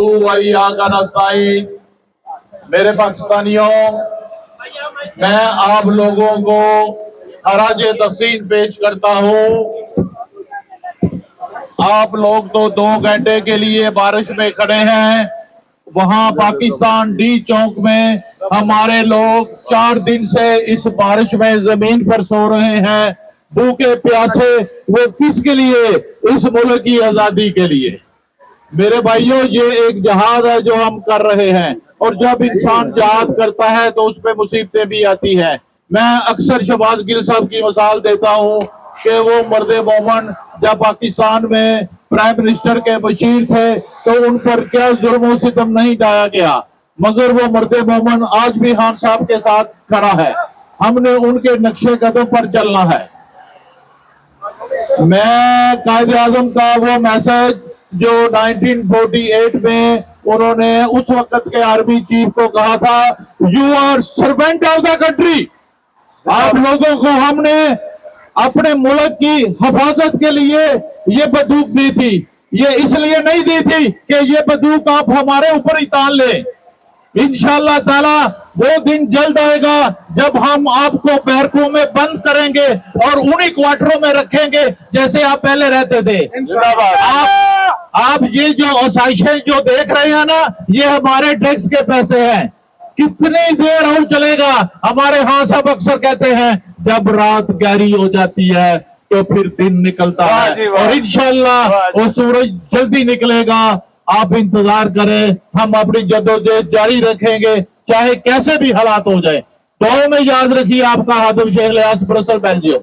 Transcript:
کا نستعین۔ میرے پاکستانیوں، میں آپ لوگوں کو خراج تحسین پیش کرتا ہوں۔ آپ لوگ تو 2 گھنٹے کے لیے بارش میں کھڑے ہیں، وہاں پاکستان ڈی چوک میں ہمارے لوگ 4 دن سے اس بارش میں زمین پر سو رہے ہیں، بھوکے پیاسے۔ وہ کس کے لیے؟ اس ملک کی آزادی کے لیے۔ میرے بھائیوں، یہ ایک جہاد ہے جو ہم کر رہے ہیں، اور جب انسان جہاد کرتا ہے تو اس پہ مصیبتیں بھی آتی ہیں۔ میں اکثر شہباز گل صاحب کی مثال دیتا ہوں کہ وہ مرد مومن جب پاکستان میں پرائم منسٹر کے مشیر تھے تو ان پر کیا ظلم و ستم نہیں ڈھایا گیا، مگر وہ مرد مومن آج بھی خان صاحب کے ساتھ کھڑا ہے۔ ہم نے ان کے نقشے قدم پر چلنا ہے۔ میں قائد اعظم کا وہ میسج جو 1948 میں انہوں نے اس وقت کے آرمی چیف کو کہا تھا، you are servant of the country. آپ لوگوں کو ہم نے اپنے ملک کی حفاظت کے لیے یہ بندوق دی تھی، یہ اس لیے نہیں دی تھی کہ یہ بندوق آپ ہمارے اوپر ہی تان لیں۔ انشاءاللہ تعالی وہ دن جلد آئے گا جب ہم آپ کو بیرکوں میں بند کریں گے اور انہی کوارٹروں میں رکھیں گے جیسے آپ پہلے رہتے تھے۔ آپ یہ جو آسائشیں جو دیکھ رہے ہیں نا، یہ ہمارے ٹیکس کے پیسے ہیں۔ کتنی دیر اور چلے گا؟ ہمارے ہاں سب اکثر کہتے ہیں جب رات گہری ہو جاتی ہے تو پھر دن نکلتا ہے، اور انشاءاللہ وہ سورج جلدی نکلے گا۔ آپ انتظار کریں، ہم اپنی جدوجہد جاری رکھیں گے چاہے کیسے بھی حالات ہو جائے۔ دعاؤں میں یاد رکھیے آپ کا خادم شیخ الیاس برسل بیلجیم۔